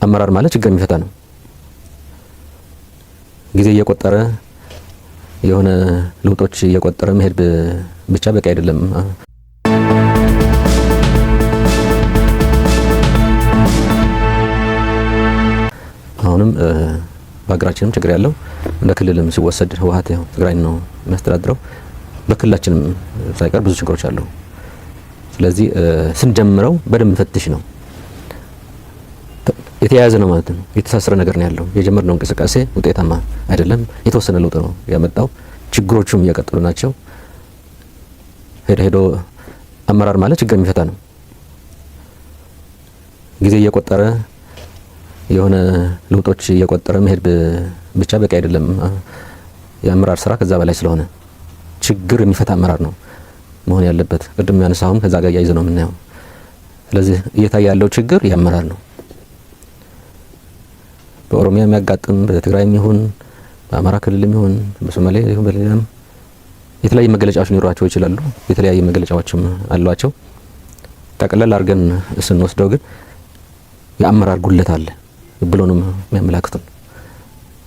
አመራር ማለት ችግር የሚፈታ ነው። ጊዜ እየቆጠረ የሆነ ለውጦች እየቆጠረ መሄድ ብቻ በቂ አይደለም። አሁንም በሀገራችንም ችግር ያለው እንደ ክልልም ሲወሰድ ህወሓት ያው ትግራይ ነው የሚያስተዳድረው። በክልላችንም ሳይቀር ብዙ ችግሮች አሉ። ስለዚህ ስንጀምረው በደንብ ፈትሽ ነው የተያያዘ ነው ማለት ነው። የተሳሰረ ነገር ነው ያለው። የጀመርነው እንቅስቃሴ ውጤታማ አይደለም። የተወሰነ ለውጥ ነው ያመጣው። ችግሮቹም እየቀጠሉ ናቸው። ሄዶ አመራር ማለት ችግር የሚፈታ ነው። ጊዜ እየቆጠረ የሆነ ለውጦች እየቆጠረ መሄድ ብቻ በቂ አይደለም። የአመራር ስራ ከዛ በላይ ስለሆነ ችግር የሚፈታ አመራር ነው መሆን ያለበት። ቅድም ያነሳሁም ከዛ ጋር ያይዘ ነው የምናየው። ስለዚህ እየታየ ያለው ችግር የአመራር ነው። በኦሮሚያ የሚያጋጥም በትግራይም ይሁን በአማራ ክልልም ይሁን በሶማሌ ይሁን በሌላም የተለያየ መገለጫዎች ሊኖራቸው ይችላሉ። የተለያየ መገለጫዎችም አሏቸው። ጠቅለል አድርገን ስንወስደው ግን የአመራር ጉድለት አለ ብሎ ነው የሚያመላክተው።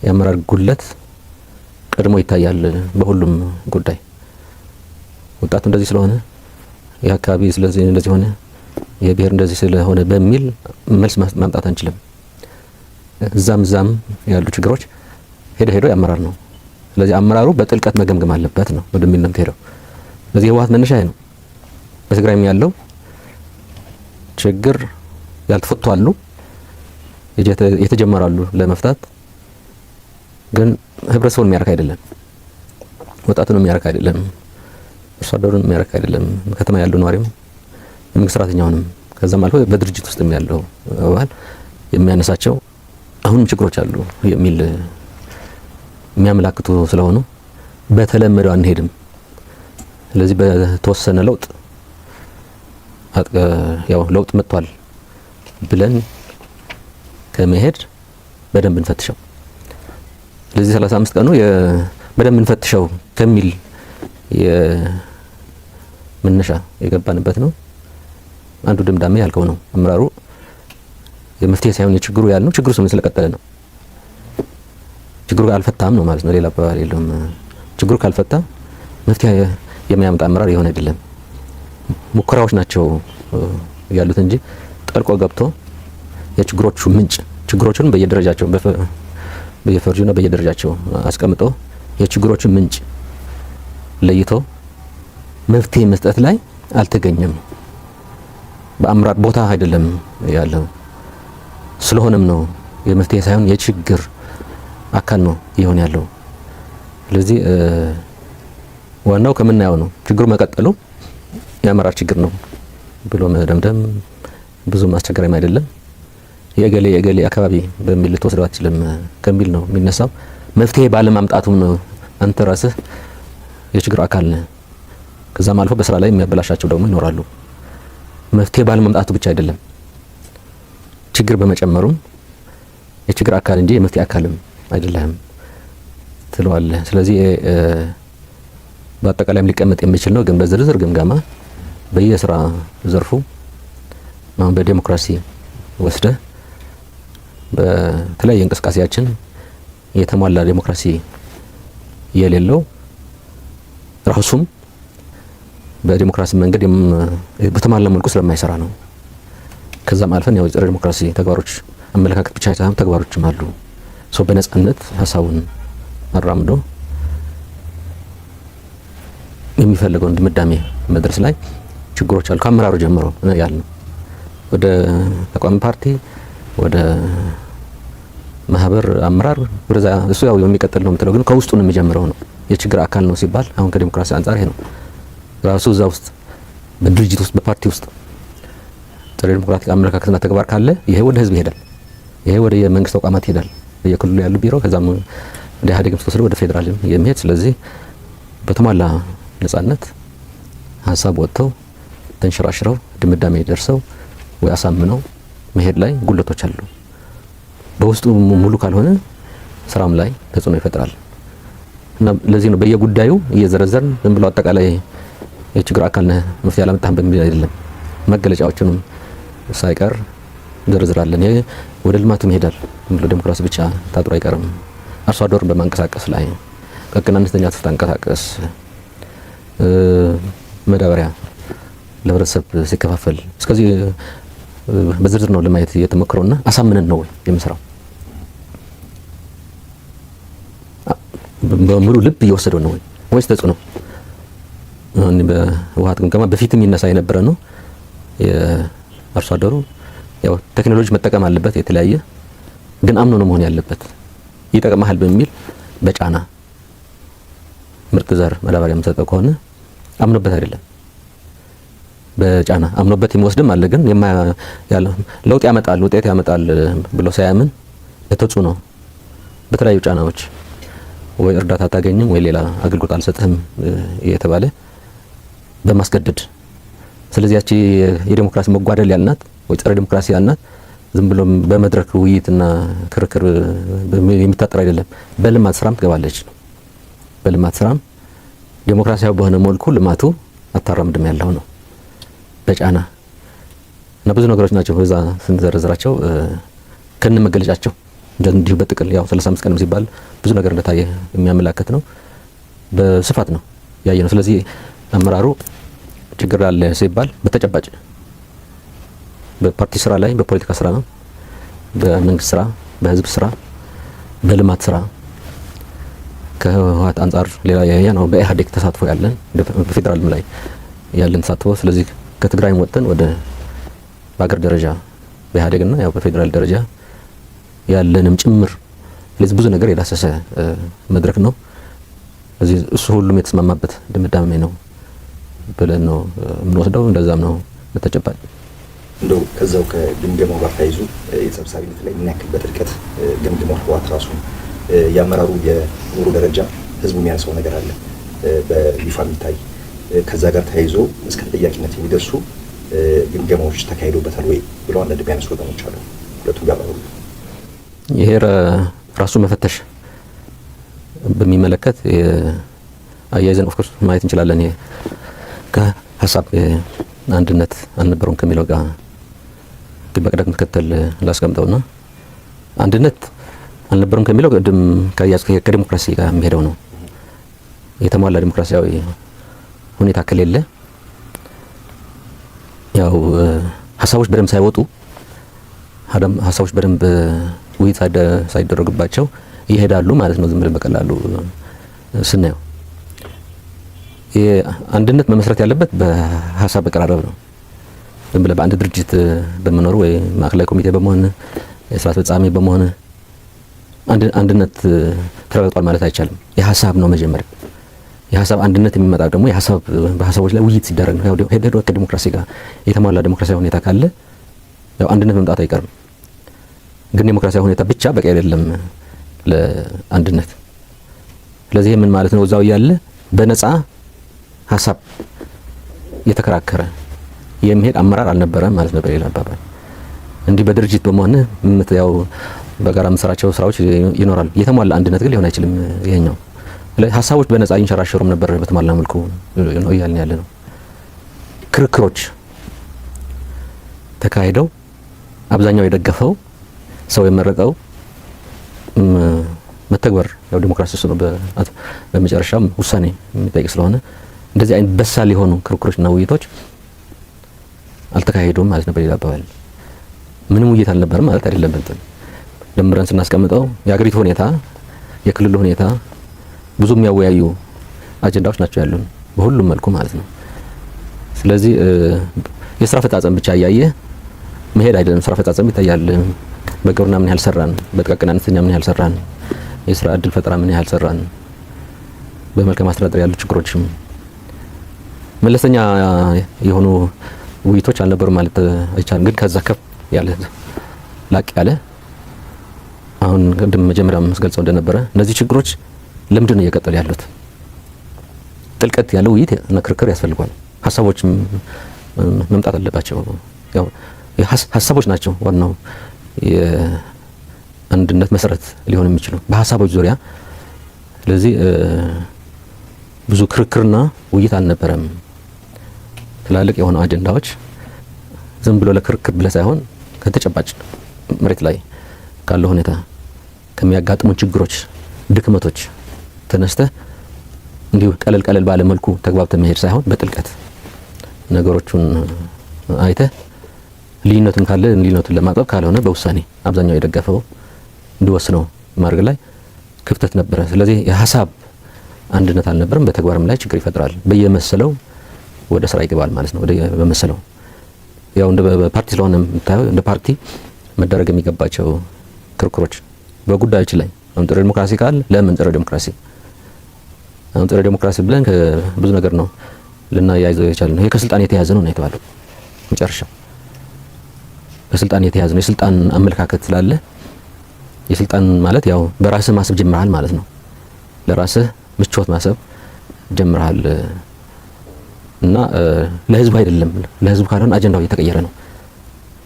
የአመራር ጉድለት ቀድሞ ይታያል በሁሉም ጉዳይ። ወጣቱ እንደዚህ ስለሆነ የአካባቢ ስለዚህ እንደዚህ ሆነ የብሔር እንደዚህ ስለሆነ በሚል መልስ ማምጣት አንችልም። እዛም ያሉ ችግሮች ሄዶ የአመራር ነው። ስለዚህ አመራሩ በጥልቀት መገምገም አለበት ነው ወደሚል ነው የምትሄደው። ስለዚህ የህወሓት መነሻ ነው። በትግራይም ያለው ችግር ያልተፈቱ አሉ፣ የተጀመራሉ ለመፍታት ግን ህብረተሰቡን የሚያረካ አይደለም፣ ወጣቱን የሚያረካ አይደለም፣ አርሶ አደሩን የሚያረካ አይደለም፣ ከተማ ያለው ነዋሪም የመንግስት ሰራተኛውንም ከዛም አልፎ በድርጅት ውስጥ ያለው አባል የሚያነሳቸው አሁንም ችግሮች አሉ የሚል የሚያመላክቱ ስለሆኑ በተለመደው አንሄድም። ስለዚህ በተወሰነ ለውጥ ያው ለውጥ መጥቷል ብለን ከመሄድ በደንብ እንፈትሸው። ስለዚህ 35 ቀኑ በደንብ እንፈትሸው ከሚል የመነሻ የገባንበት ነው። አንዱ ድምዳሜ ያልከው ነው። አመራሩ የመፍትሄ ሳይሆን የችግሩ ያልነው ችግሩ ስለቀጠለ ነው። ችግሩ አልፈታም ነው ማለት ነው። ሌላ አባባል የለውም። ችግሩ ካልፈታ መፍትሄ የሚያመጣ አመራር የሆነ አይደለም። ሙከራዎች ናቸው ያሉት እንጂ ጠልቆ ገብቶ የችግሮቹ ምንጭ ችግሮቹን በየደረጃቸው በየፈርጁና በየደረጃቸው አስቀምጦ የችግሮቹ ምንጭ ለይቶ መፍትሄ መስጠት ላይ አልተገኘም። በአመራር ቦታ አይደለም ያለው። ስለሆነም ነው የመፍትሄ ሳይሆን የችግር አካል ነው ይሆን ያለው። ስለዚህ ዋናው ከምናየው ነው ችግሩ መቀጠሉ የአመራር ችግር ነው ብሎ መደምደም ብዙም አስቸጋሪም አይደለም። የገሌ አካባቢ በሚል ልትወስደው አትችልም ከሚል ነው የሚነሳው። መፍትሄ ባለማምጣቱም ነው አንተ ራስህ የችግር አካል ነህ። ከዛም አልፎ በስራ ላይ የሚያበላሻቸው ደግሞ ይኖራሉ። መፍትሄ ባለማምጣቱ ብቻ አይደለም ችግር በመጨመሩም የችግር አካል እንጂ የመፍትሄ አካልም አይደለም ትለዋለህ። ስለዚህ በአጠቃላይም ሊቀመጥ የሚችል ነው። ግን በዝርዝር ግምገማ በየስራ ዘርፉ አሁን በዲሞክራሲ ወስደ በተለያየ እንቅስቃሴያችን የተሟላ ዲሞክራሲ የሌለው ራሱም በዲሞክራሲ መንገድ በተሟላ መልኩ ስለማይሰራ ነው። ከዛም አልፈን ያው ጸረ ዲሞክራሲ ተግባሮች አመለካከት ብቻ ሳይሆን ተግባሮችም አሉ። ሰው በነጻነት ሀሳቡን አራምዶ የሚፈልገውን ድምዳሜ መድረስ ላይ ችግሮች አሉ። ከአመራሩ ጀምሮ ያልነው ወደ ተቋሚ ፓርቲ ወደ ማህበር አመራር ወደዛ እሱ ያው የሚቀጥል ነው የምትለው ግን ከውስጡ ነው የሚጀምረው ነው። የችግር አካል ነው ሲባል አሁን ከዲሞክራሲ አንፃር ይሄ ነው ራሱ እዛ ውስጥ በድርጅት ውስጥ በፓርቲ ውስጥ ጸረ ዲሞክራቲክ አመለካከትና ተግባር ካለ ይሄ ወደ ህዝብ ይሄዳል። ይሄ ወደ የመንግስት ተቋማት ይሄዳል። የክልሉ ያሉ ቢሮ ከዛም ወደ ኢህአዴግም ተወስዶ ወደ ፌደራልም የሚሄድ ስለዚህ በተሟላ ነጻነት ሀሳብ ወጥተው ተንሽራሽረው ድምዳሜ ደርሰው ወይ አሳምነው መሄድ ላይ ጉለቶች አሉ። በውስጡ ሙሉ ካልሆነ ስራም ላይ ተጽዕኖ ይፈጥራል እና ለዚህ ነው በየጉዳዩ እየዘረዘርን ዝም ብሎ አጠቃላይ የችግር አካል ነህ መፍትሄ አላመጣህም በሚል አይደለም መገለጫዎቹንም ሳይቀር ዘርዝራለን። ወደ ልማቱ ይሄዳል። ብሎ ዴሞክራሲ ብቻ ታጥሮ አይቀርም። አርሶ አደሩን በማንቀሳቀስ ላይ ቀቅና አነስተኛ ስታንቀሳቀስ መዳበሪያ ለህብረተሰብ ሲከፋፈል እስከዚህ በዝርዝር ነው ለማየት እየተሞከረውና አሳምነን ነው የምሰራው። በሙሉ ልብ እየወሰደው ነው ወይስ ተጽዕኖ በህወሓት ግምገማ በፊትም ይነሳ የነበረ ነው። የአርሶ አደሩ ያው ቴክኖሎጂ መጠቀም አለበት የተለያየ ግን አምኖ ነው መሆን ያለበት። ይጠቅማል በሚል በጫና ምርጥ ዘር መዳበሪያ የምሰጠው ከሆነ አምኖበት አይደለም፣ በጫና አምኖበት የሚወስድም አለ። ግን ለውጥ ያመጣል ውጤት ያመጣል ብሎ ሳያምን ለተጽዕኖ በተለያዩ ጫናዎች ወይ እርዳታ አታገኝም ወይ ሌላ አገልግሎት አልሰጥህም እየተባለ በማስገደድ ስለዚህ ያቺ የዲሞክራሲ መጓደል ያልናት ወይ ጸረ ዲሞክራሲ ያልናት ዝም ብሎ በመድረክ ውይይትና ክርክር የሚታጠር አይደለም። በልማት ስራም ትገባለች። በልማት ስራም ዲሞክራሲያዊ በሆነ መልኩ ልማቱ አታራምድም ያለው ነው በጫና እና ብዙ ነገሮች ናቸው በዛ ስንዘረዝራቸው ከነ መገለጫቸው እንዲሁ በጥቅል ያው 35 ቀንም ሲባል ብዙ ነገር እንደታየ የሚያመላክት ነው። በስፋት ነው ያየነው። ስለዚህ አመራሩ ችግር አለ ሲባል በተጨባጭ በፓርቲ ስራ ላይ በፖለቲካ ስራ ነው፣ በመንግስት ስራ፣ በህዝብ ስራ፣ በልማት ስራ ከህወሓት አንጻር ሌላ ያያ ነው። በኢህአዴግ ተሳትፎ ያለን በፌደራልም ላይ ያለን ተሳትፎ ስለዚህ ከትግራይም ወጥተን ወደ በአገር ደረጃ በኢህአዴግና ያው በፌደራል ደረጃ ያለንም ጭምር ስለዚህ ብዙ ነገር የዳሰሰ መድረክ ነው። ስለዚህ እሱ ሁሉም የተስማማበት ድምዳሜ ነው ብለን ነው የምንወስደው። እንደዛም ነው በተጨባጭ እንደው ከዛው ከግምገማው ጋር ተያይዞ የሰብሳቢነት ላይ ምን ያክል በጥልቀት ግምገማው ህወሓት ራሱ ያመራሩ የኑሮ ደረጃ ህዝቡ የሚያነሳው ነገር አለ በይፋ የሚታይ ከዛ ጋር ተያይዞ እስከ ተጠያቂነት የሚደርሱ ግምገማዎች ተካሂዶበታል ወይ ብለው አንዳንድ ቢያነሱ ወገኖች አሉ። ሁለቱም ጋር ነው ይሄ ራሱ መፈተሽ በሚመለከት አያይዘን ኦፍ ኮርስ ማየት እንችላለን። ይሄ ከሀሳብ አንድነት አልነበረውም ከሚለው ጋር በቅደም ተከተል ላስቀምጠውና አንድነት አልነበረውም ከሚለው ቅድም ከዲሞክራሲ ጋር የሚሄደው ነው። የተሟላ ዲሞክራሲያዊ ሁኔታ ከሌለ ያው ሀሳቦች በደንብ ሳይወጡ ሀሳቦች በደንብ ውይይት ሳይደረግባቸው ይሄዳሉ ማለት ነው። ዝም ብለን በቀላሉ ስናየው አንድነት መመስረት ያለበት በሀሳብ መቀራረብ ነው። ዝም ብለን በአንድ ድርጅት በመኖር ወይ ማዕከላዊ ኮሚቴ በመሆን የስራ አስፈጻሚ በመሆን አንድነት ተረጋግጧል ማለት አይቻልም። የሀሳብ ነው መጀመሪያ። የሀሳብ አንድነት የሚመጣ ደግሞ በሀሳቦች ላይ ውይይት ሲደረግ ነው። ሄዶ ከዲሞክራሲ ጋር የተሟላ ዲሞክራሲያዊ ሁኔታ ካለ ያው አንድነት መምጣት አይቀርም። ግን ዲሞክራሲያዊ ሁኔታ ብቻ በቂ አይደለም ለአንድነት። ስለዚህ ምን ማለት ነው? እዛው ያለ በነፃ ሀሳብ የተከራከረ የሚሄድ አመራር አልነበረም ማለት ነው። በሌላ አባባል እንዲህ በድርጅት በመሆን ያው በጋራ መስራቸው ስራዎች ይኖራሉ። የተሟላ አንድነት ግን ሊሆን አይችልም። ይሄኛው ሀሳቦች በነፃ ይንሸራሸሩም ነበር በተሟላ መልኩ ነው እያልን ያለ ነው። ክርክሮች ተካሂደው አብዛኛው የደገፈው ሰው የመረጠው መተግበር ያው ዲሞክራሲ ነው። በመጨረሻም ውሳኔ የሚጠይቅ ስለሆነ እንደዚህ አይነት በሳል የሆኑ ክርክሮችና ውይይቶች አልተካሄዱም ማለት ነው። በሌላ አባባል ምንም ውይይት አልነበረም ማለት አይደለም። ደምረን ስናስቀምጠው የአገሪቱ ሁኔታ፣ የክልሉ ሁኔታ ብዙ የሚያወያዩ አጀንዳዎች ናቸው ያሉን በሁሉም መልኩ ማለት ነው። ስለዚህ የስራ አፈጻጸም ብቻ እያየ መሄድ አይደለም። ስራ አፈጻጸም ይታያል። በግብርና ምን ያህል ሰራን፣ በጥቃቅንና አነስተኛ ምን ያህል ሰራን፣ የስራ እድል ፈጠራ ምን ያህል ሰራን፣ በመልካም አስተዳደር ያሉ ችግሮችም መለስተኛ የሆኑ ውይይቶች አልነበሩም ማለት አይቻልም። ግን ከዛ ከፍ ያለ ላቅ ያለ አሁን ቅድም መጀመሪያ መስገልጸው እንደነበረ እነዚህ ችግሮች ለምንድን ነው እየቀጠሉ ያሉት? ጥልቀት ያለው ውይይት እና ክርክር ያስፈልጋል። ሀሳቦች መምጣት አለባቸው። ያው ሀሳቦች ናቸው ዋናው የአንድነት መሰረት ሊሆን የሚችለው በሀሳቦች ዙሪያ። ስለዚህ ብዙ ክርክርና ውይይት አልነበረም። ትላልቅ የሆኑ አጀንዳዎች ዝም ብሎ ለክርክር ብለ ሳይሆን ከተጨባጭ መሬት ላይ ካለው ሁኔታ ከሚያጋጥሙን ችግሮች፣ ድክመቶች ተነስተህ እንዲሁ ቀለል ባለ መልኩ ተግባብተህ መሄድ ሳይሆን በጥልቀት ነገሮቹን አይተህ ልዩነቱን ካለ ልዩነቱን ለማጥበብ ካልሆነ በውሳኔ አብዛኛው የደገፈው እንዲወስነው ማድረግ ላይ ክፍተት ነበረ። ስለዚህ የሀሳብ አንድነት አልነበረም። በተግባርም ላይ ችግር ይፈጥራል። በየመሰለው ወደ ስራ ይገባል ማለት ነው። ወደ በመሰለው ያው እንደ ፓርቲ ስለሆነ የምታየው እንደ ፓርቲ መደረግ የሚገባቸው ክርክሮች በጉዳዮች ላይ አሁን ጸረ ዲሞክራሲ ካለ ለምን ጸረ ዲሞክራሲ አሁን ጸረ ዲሞክራሲ ብለን ብዙ ነገር ነው ልናያይዘው የቻልነው። ይሄ ከስልጣን የተያዘ ነው የተባለው መጨረሻው ከስልጣን የተያዘ ነው። የስልጣን አመለካከት ስላለ የስልጣን ማለት ያው በራስህ ማሰብ ጀምረሃል ማለት ነው። ለራስህ ምቾት ማሰብ ጀምረሃል እና ለህዝቡ አይደለም። ለህዝቡ ካልሆነ አጀንዳው እየተቀየረ ነው።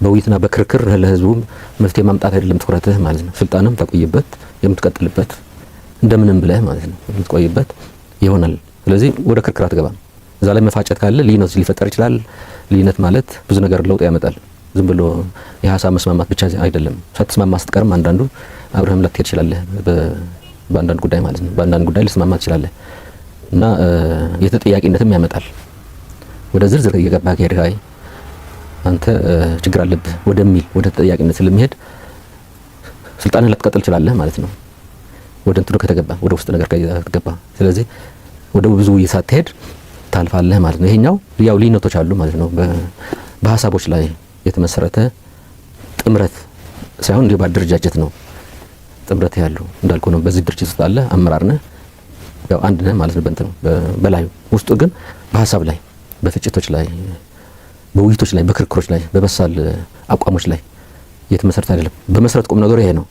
በውይይትና በክርክር ለህዝቡ መፍትሄ ማምጣት አይደለም ትኩረትህ ማለት ነው። ስልጣንም ተቆይበት የምትቀጥልበት እንደምንም ብለህ ማለት ነው የምትቆይበት ይሆናል። ስለዚህ ወደ ክርክር አትገባም። እዛ ላይ መፋጨት ካለ ልዩነት ሊፈጠር ይችላል። ልዩነት ማለት ብዙ ነገር ለውጥ ያመጣል። ዝም ብሎ የሀሳብ መስማማት ብቻ አይደለም። ሳትስማማ ስትቀርም አንዳንዱ አብረህም ላትሄድ ትችላለህ። በአንዳንድ ጉዳይ ማለት ነው። በአንዳንድ ጉዳይ ልትስማማ ትችላለህ እና የተጠያቂነትም ያመጣል። ወደ ዝርዝር እየገባህ ከሄድህ አይ አንተ ችግር አለብህ ወደሚል ወደ ተጠያቂነት ስለሚሄድ ስልጣንን ላትቀጥል ትችላለህ ማለት ነው። ወደ እንትኑ ከተገባ ወደ ውስጥ ነገር ከተገባ ስለዚህ ወደ ብዙ ውይይት ሳትሄድ ታልፋለህ ማለት ነው። ይሄኛው ያው ልዩነቶች አሉ ማለት ነው። በሀሳቦች ላይ የተመሰረተ ጥምረት ሳይሆን እንዲሁ በአደረጃጀት ነው ጥምረት ያለው እንዳልኩ ነው። በዚህ ድርጅት ውስጥ አለ አመራር ነህ ያው አንድ ነህ ማለት ነው። በእንትኑ በላዩ ውስጡ ግን በሀሳብ ላይ በፍጭቶች ላይ በውይይቶች ላይ በክርክሮች ላይ በበሳል አቋሞች ላይ የተመሰረተ አይደለም። በመሰረት ቁም ነገሩ ይሄ ነው።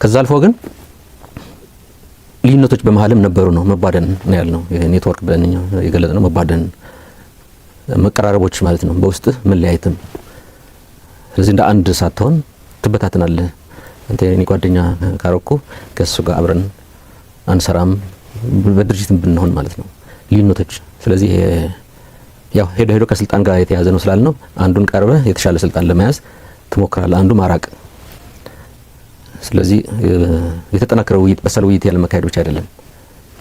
ከዛ አልፎ ግን ልዩነቶች በመሀልም ነበሩ ነው። መባደን ነው ያልነው ኔትወርክ ብለን የገለጽነው መባደን መቀራረቦች ማለት ነው። በውስጥ መለያየትም ስለዚህ እንደ አንድ ሳትሆን ትበታተናለህ። አንተ የኔ ጓደኛ ካረኩ ከሱ ጋር አብረን አንሰራም በድርጅትም ብንሆን ማለት ነው ልዩነቶች። ስለዚህ ያው ሄዶ ከስልጣን ጋር የተያዘ ነው ስላልነው አንዱን ቀርበህ የተሻለ ስልጣን ለመያዝ ትሞክራለህ፣ አንዱ ማራቅ። ስለዚህ የተጠናከረ ውይይት በሰል ውይይት ያለ መካሄድ ብቻ አይደለም።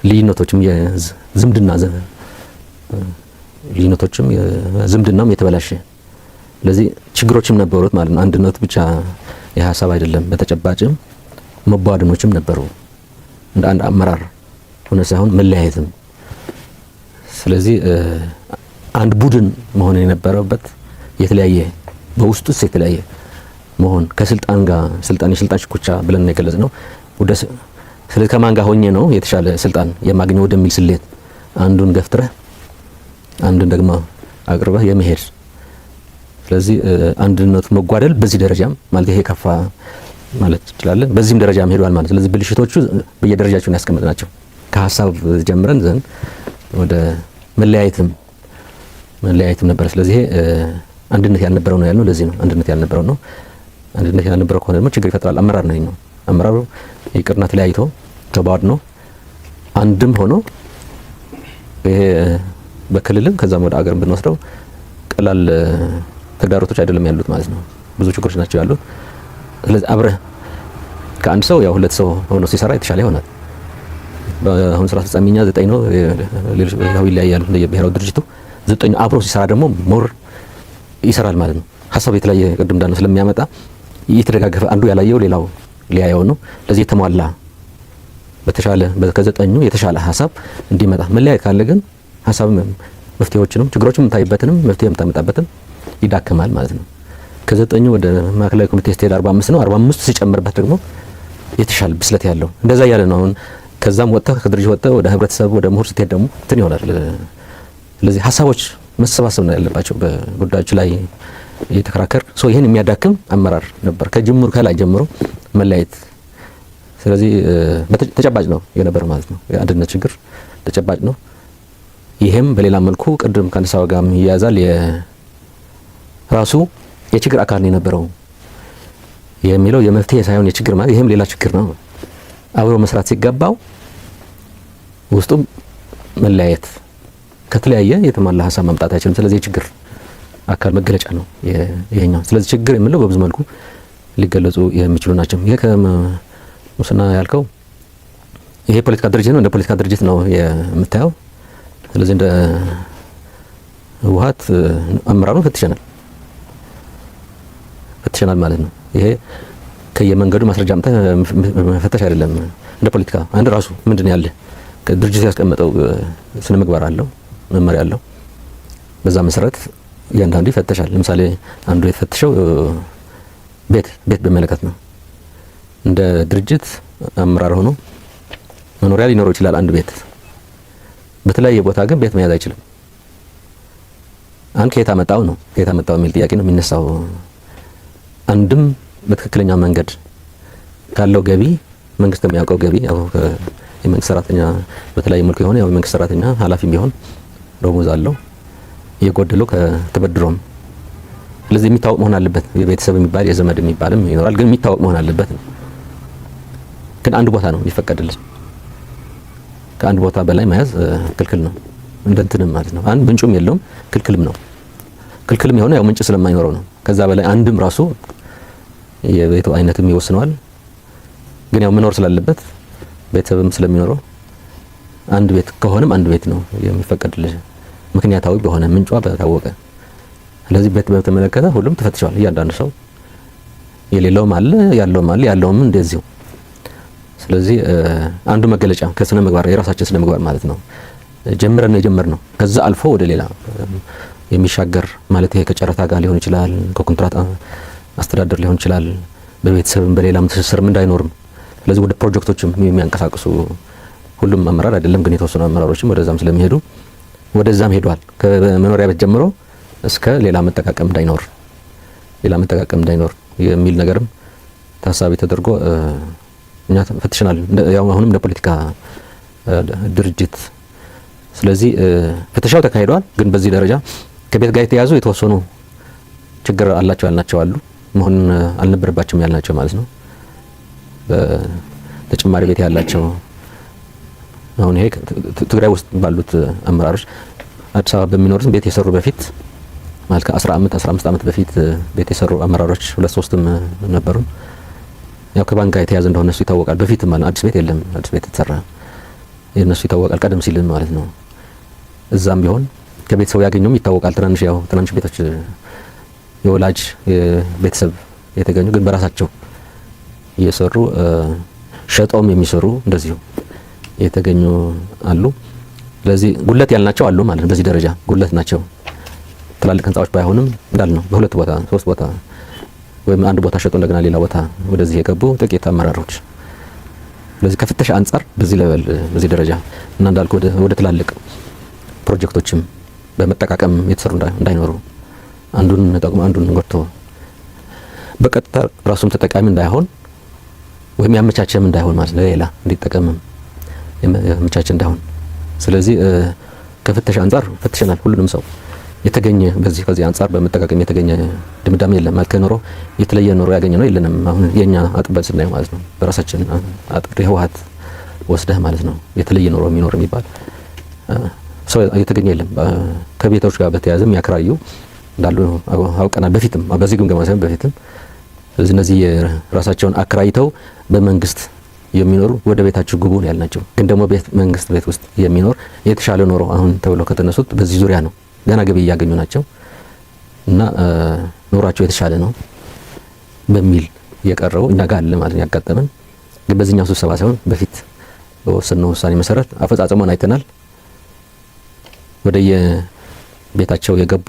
ልዩነቶችም የዝምድና ልዩነቶችም የዝምድናም የተበላሸ ስለዚህ ችግሮችም ነበሩት ማለት ነው። አንድነት ብቻ የሀሳብ አይደለም፣ በተጨባጭም መባደኖችም ነበሩ እንደ አንድ አመራር ሆነ ሳይሆን መለያየትም። ስለዚህ አንድ ቡድን መሆን የነበረበት የተለያየ በውስጡስ የተለያየ መሆን ከስልጣን ጋር የስልጣን ሽኩቻ ብለን የገለጽ ነው። ስለዚህ ከማን ጋር ሆኜ ነው የተሻለ ስልጣን የማግኘው ወደሚል ስሌት አንዱን ገፍትረህ አንዱን ደግሞ አቅርበህ የመሄድ ስለዚህ አንድነቱ መጓደል በዚህ ደረጃም ማለት ይሄ ከፋ ማለት እንችላለን። በዚህም ደረጃም ሄዷል ማለት ስለዚህ ብልሽቶቹ በየደረጃቸው ያስቀመጥናቸው ከሀሳብ ጀምረን ዘን ወደ መለያየትም ነበር። ስለዚህ አንድነት ያልነበረው ነው ያልነው ለዚህ ነው። አንድነት ያልነበረው ነው። አንድነት ያልነበረው ከሆነ ደግሞ ችግር ይፈጥራል። አመራር ነው አመራሩ ይቅርና ተለያይቶ ተባድኖ አንድም ሆኖ ይሄ በክልልም ከዛም ወደ አገርም ብንወስደው ቀላል ተግዳሮቶች አይደለም ያሉት ማለት ነው። ብዙ ችግሮች ናቸው ያሉት። ስለዚህ አብረህ ከአንድ ሰው ያው ሁለት ሰው ሆኖ ሲሰራ የተሻለ ይሆናል። አሁን ስራ አስፈጻሚኛ 9 ነው፣ ሌሎች ያው ይለያያሉ እንደየብሔራዊ ድርጅቱ 9 አብሮ ሲሰራ ደግሞ ሞር ይሰራል ማለት ነው። ሀሳብ የተለያየ ቅድም እንዳልነው ስለሚያመጣ እየተደጋገፈ አንዱ ያላየው ሌላው ሊያየው ነው። ለዚህ የተሟላ በተሻለ ከ9ኙ የተሻለ ሀሳብ እንዲመጣ መለያየት ካለ ግን ሀሳብ መፍትሄዎችንም ችግሮችም የምታይበትንም መፍትሄ የምታመጣበትም ይዳከማል ማለት ነው። ከ9ኙ ወደ ማዕከላዊ ኮሚቴ ስትሄድ 45 ነው። 45 ሲጨምርበት ደግሞ የተሻለ ብስለት ያለው እንደዛ ያለ ነው። አሁን ከዛም ወጥተህ ከድርጅት ወጥተህ ወደ ህብረተሰብ ወደ ምሁር ስትሄድ ደግሞ እንትን ይሆናል። ስለዚህ ሀሳቦች መሰባሰብ ነው ያለባቸው በጉዳዮች ላይ እየተከራከር ይሄን የሚያዳክም አመራር ነበር ከጅምሩ ከላይ ጀምሮ መለያየት። ስለዚህ ተጨባጭ ነው የነበር ማለት ነው። የአንድነት ችግር ተጨባጭ ነው። ይሄም በሌላ መልኩ ቅድም ከአንሳው ጋርም ይያዛል። የራሱ የችግር አካል ነው የነበረው የሚለው የመፍትሄ ሳይሆን የችግር ማለት ይሄም ሌላ ችግር ነው። አብሮ መስራት ሲገባው ውስጡ መለያየት ከተለያየ የተሟላ ሀሳብ ማምጣት አይችልም። ስለዚህ የችግር አካል መገለጫ ነው ይሄኛው። ስለዚህ ችግር የምንለው በብዙ መልኩ ሊገለጹ የሚችሉ ናቸው። ይሄ ከሙስና ያልከው ይሄ ፖለቲካ ድርጅት ነው፣ እንደ ፖለቲካ ድርጅት ነው የምታየው። ስለዚህ እንደ ህወሓት አመራሩን ፈትሸናል ማለት ነው። ይሄ ከየመንገዱ ማስረጃ አምጥተህ መፈተሽ አይደለም። እንደ ፖለቲካ አንድ ራሱ ምንድን ያለ ድርጅት ያስቀመጠው ስነ ምግባር አለው፣ መመሪያ አለው። በዛ መሰረት እያንዳንዱ ይፈተሻል። ለምሳሌ አንዱ የተፈተሸው ቤት በመለከት ነው። እንደ ድርጅት አመራር ሆኖ መኖሪያ ሊኖረው ይችላል አንድ ቤት። በተለያየ ቦታ ግን ቤት መያዝ አይችልም። አንድ ከየት አመጣው ነው የሚል ጥያቄ ነው የሚነሳው። አንድም በትክክለኛ መንገድ ካለው ገቢ መንግስት የሚያውቀው ገቢ ያው የመንግስት ሰራተኛ በተለያየ መልኩ የሆነ ያው የመንግስት ሰራተኛ ኃላፊም ቢሆን ደሞዝ አለው የጎደለው ከተበድሮም። ስለዚህ የሚታወቅ መሆን አለበት። የቤተሰብ የሚባል የዘመድ የሚባልም ይኖራል፣ ግን የሚታወቅ መሆን አለበት። ግን አንድ ቦታ ነው የሚፈቀድልን። ከአንድ ቦታ በላይ መያዝ ክልክል ነው። እንደንተንም ማለት ነው። አንድ ምንጩም የለውም፣ ክልክልም ነው። ክልክልም የሆነ ያው ምንጭ ስለማይኖረው ነው። ከዛ በላይ አንድም ራሱ የቤቱ አይነትም ይወስነዋል። ግን ያው መኖር ስላለበት ቤተሰብም ስለሚኖረው አንድ ቤት ከሆነም አንድ ቤት ነው የሚፈቀድልህ፣ ምክንያታዊ በሆነ ምንጯ በታወቀ። ስለዚህ ቤት በተመለከተ ሁሉም ተፈትሸዋል። እያንዳንዱ ሰው የሌለውም አለ፣ ያለውም እንደዚሁ። ስለዚህ አንዱ መገለጫ ከስነ ምግባር የራሳችን ስነ ምግባር ማለት ነው የጀመርነው ከዛ አልፎ ወደ ሌላ የሚሻገር ማለት ይሄ ከጨረታ ጋር ሊሆን ይችላል፣ ከኮንትራት አስተዳደር ሊሆን ይችላል፣ በቤተሰብም በሌላም ትስስርም እንዳይኖርም። ስለዚህ ወደ ፕሮጀክቶችም የሚያንቀሳቅሱ ሁሉም አመራር አይደለም፣ ግን የተወሰኑ አመራሮችም ወደዛም ስለሚሄዱ ወደዛም ሄዷል። ከመኖሪያ ቤት ጀምሮ እስከ ሌላ መጠቃቀም እንዳይኖር የሚል ነገርም ታሳቢ ተደርጎ እኛ ፈትሸናል። ያው አሁንም እንደ ፖለቲካ ድርጅት። ስለዚህ ፍተሻው ተካሂዷል። ግን በዚህ ደረጃ ከቤት ጋር የተያዙ የተወሰኑ ችግር አላቸው ያልናቸው አሉ፣ መሆን አልነበረባቸውም ያልናቸው ማለት ነው። በተጨማሪ ቤት ያላቸው አሁን ይሄ ትግራይ ውስጥ ባሉት አመራሮች አዲስ አበባ በሚኖሩት ቤት የሰሩ በፊት ማለት ከ15 ዓመት በፊት ቤት የሰሩ አመራሮች 2-3ም ነበሩ። ያው ከባንክ ጋር የተያዘ እንደሆነ እሱ ይታወቃል። በፊትም ማለት አዲስ ቤት የለም፣ አዲስ ቤት የተሰራ የነሱ ይታወቃል። ቀደም ሲልም ማለት ነው። እዛም ቢሆን ከቤተሰቡ ያገኙም ይታወቃል። ትናንሽ ቤቶች የወላጅ የቤተሰብ የተገኙ ግን በራሳቸው እየሰሩ ሸጦም የሚሰሩ እንደዚሁ የተገኙ አሉ። ስለዚህ ጉለት ያልናቸው አሉ ማለት ነው። በዚህ ደረጃ ጉለት ናቸው። ትላልቅ ህንጻዎች ባይሆንም እንዳልነው በሁለት ቦታ 3 ቦታ ወይም አንድ ቦታ ሸጦ እንደገና ሌላ ቦታ ወደዚህ የገቡ ጥቂት አመራሮች። ስለዚህ ከፍተሻ አንጻር በዚህ ሌቨል በዚህ ደረጃ እና እንዳልኩ ወደ ትላልቅ ፕሮጀክቶችም በመጠቃቀም የተሰሩ እንዳይኖሩ አንዱን ተጠቅሞ አንዱን ጎድቶ በቀጥታ ራሱም ተጠቃሚ እንዳይሆን ወይም ያመቻቸም እንዳይሆን ማለት ሌላ እንዲጠቀምም ያመቻቸ እንዳይሆን። ስለዚህ ከፍተሻ አንጻር ፈትሸናል። ሁሉንም ሰው የተገኘ ከዚህ አንጻር በመጠቃቀም የተገኘ ድምዳሜ የለም ማለት ከኖሮ የተለየ ኖሮ ያገኘ ነው የለንም። አሁን የኛ አጥበን ስናየው ማለት ነው በራሳችን አጥር የህወሓት ወስደህ ማለት ነው የተለየ ኖሮ የሚኖር የሚባል ሰው የተገኘ የለም። ከቤቶች ጋር በተያያዘም ያከራዩ እንዳሉ አውቀናል። በፊትም በዚህ ግምገማ ሳይሆን በፊትም ስለዚህ እነዚህ ራሳቸውን አከራይተው በመንግስት የሚኖሩ ወደ ቤታቸው ግቡ ነው ያልናቸው። ግን ደግሞ መንግስት ቤት ውስጥ የሚኖር የተሻለ ኖሮ አሁን ተብሎ ከተነሱት በዚህ ዙሪያ ነው። ገና ገቢ እያገኙ ናቸው እና ኖራቸው የተሻለ ነው በሚል የቀረቡ እኛ ጋር አለ ማለት ያጋጠመን። ግን በዚህኛው ስብሰባ ሳይሆን በፊት በወሰነው ውሳኔ መሰረት አፈጻጸሙን አይተናል። ወደ የቤታቸው የገቡ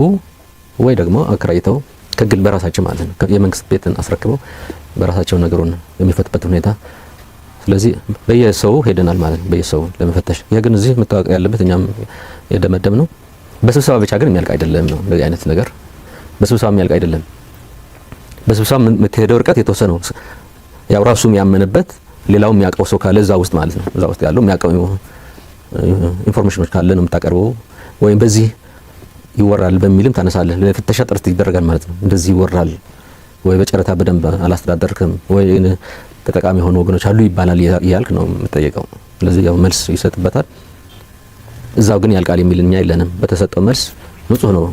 ወይ ደግሞ አከራይተው ከግል በራሳቸው ማለት ነው የመንግስት ቤትን አስረክበው በራሳቸው ነገሩን የሚፈትበት ሁኔታ። ስለዚህ በየሰው ሄደናል ማለት ነው በየሰው ለመፈተሽ። ይሄ ግን እዚህ መታወቅ ያለበት እኛም የደመደም ነው በስብሰባ ብቻ ግን የሚያልቅ አይደለም ነው። እንደዚህ አይነት ነገር በስብሰባ የሚያልቅ አይደለም። በስብሰባ የምትሄደው ርቀት የተወሰነው ያው ራሱ የሚያመንበት ሌላው የሚያውቀው ሰው ካለ እዛ ውስጥ ማለት ነው እዛ ውስጥ ያለው የሚያውቀው ኢንፎርሜሽኖች ካለ ነው የምታቀርበው። ወይም በዚህ ይወራል በሚልም ታነሳለህ። ለፍተሻ ጥረት ይደረጋል ማለት ነው። እንደዚህ ይወራል ወይ በጨረታ በደንብ አላስተዳደርክም ወይ ተጠቃሚ ሆኖ ወገኖች አሉ ይባላል እያልክ ነው የምትጠየቀው። ስለዚህ ያው መልስ ይሰጥበታል። እዛው ግን ያልቃል የሚል እኛ የለንም። በተሰጠው መልስ ንጹህ ነው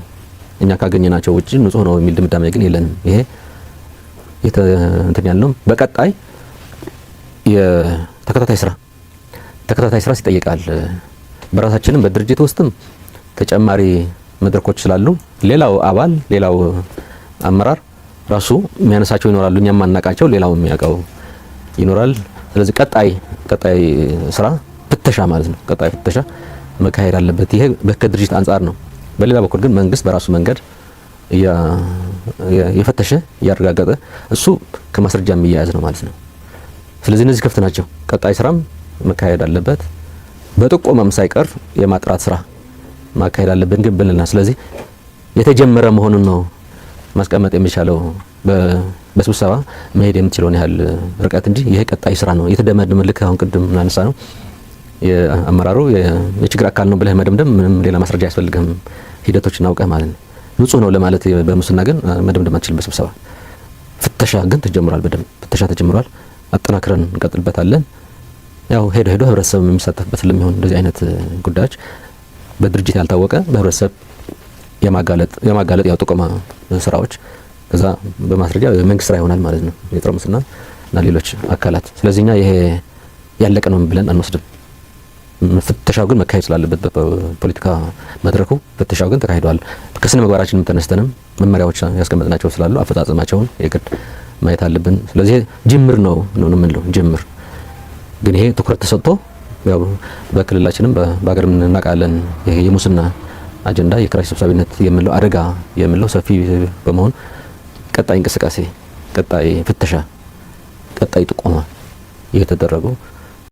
እኛ ካገኘናቸው ውጪ ንጹህ ነው የሚል ድምዳሜ ግን የለንም። ይሄ እንትን ያልነው። በቀጣይ የተከታታይ ስራ ይጠይቃል። በራሳችንም በድርጅት ውስጥም ተጨማሪ መድረኮች ስላሉ ሌላው አባል ሌላው አመራር ራሱ የሚያነሳቸው ይኖራሉ። እኛም ማናቃቸው ሌላው የሚያውቀው ይኖራል። ስለዚህ ቀጣይ ስራ ፍተሻ ማለት ነው። ቀጣይ ፍተሻ መካሄድ አለበት። ይሄ ከድርጅት አንጻር ነው። በሌላ በኩል ግን መንግስት በራሱ መንገድ የፈተሸ ያረጋገጠ እሱ ከማስረጃ የሚያያዝ ነው ማለት ነው። ስለዚህ እነዚህ ክፍት ናቸው። ቀጣይ ስራም መካሄድ አለበት። በጥቆማም ሳይቀር የማጥራት ስራ ማካሄድ አለብን ግን ብለናል። ስለዚህ የተጀመረ መሆኑን ነው ማስቀመጥ የሚቻለው በስብሰባ መሄድ የምትችለውን ያህል ርቀት እንጂ ይሄ ቀጣይ ስራ ነው። የተደመደመ ልክ አሁን ቅድም እናነሳ ነው የአመራሩ የችግር አካል ነው ብለህ መደምደም ምንም ሌላ ማስረጃ አያስፈልግም። ሂደቶችን አውቀህ ማለት ነው። ንጹህ ነው ለማለት በሙስና ግን መደምደም አትችልም በስብሰባ። ፍተሻ ግን ተጀምሯል። በደንብ ፍተሻ ተጀምሯል። አጠናክረን እንቀጥልበታለን። ያው ሄዶ ህብረተሰብ የሚሳተፍበት ስለሚሆን እንደዚህ አይነት ጉዳዮች በድርጅት ያልታወቀ በህብረተሰብ የማጋለጥ ያው ጥቆማ ስራዎች ከዛ በማስረጃ የመንግስት ስራ ይሆናል ማለት ነው። የጸረ ሙስና እና ሌሎች አካላት። ስለዚህኛ ይሄ ያለቀ ነው ብለን አንወስድም። ፍተሻው ግን መካሄድ ስላለበት በፖለቲካ መድረኩ ፍተሻው ግን ተካሂዷል። ከስነ ምግባራችንም ተነስተንም መመሪያዎች ያስቀመጥናቸው ስላሉ አፈጻጸማቸውን የግድ ማየት አለብን። ስለዚህ ጅምር ነው የምንለው ጅምር ግን ይሄ ትኩረት ተሰጥቶ ያው በክልላችንም በአገርም እናውቃለን። ይሄ የሙስና አጀንዳ የኪራይ ሰብሳቢነት የምንለው አደጋ የምንለው ሰፊ በመሆን ቀጣይ እንቅስቃሴ፣ ቀጣይ ፍተሻ፣ ቀጣይ ጥቆማ እየተደረጉ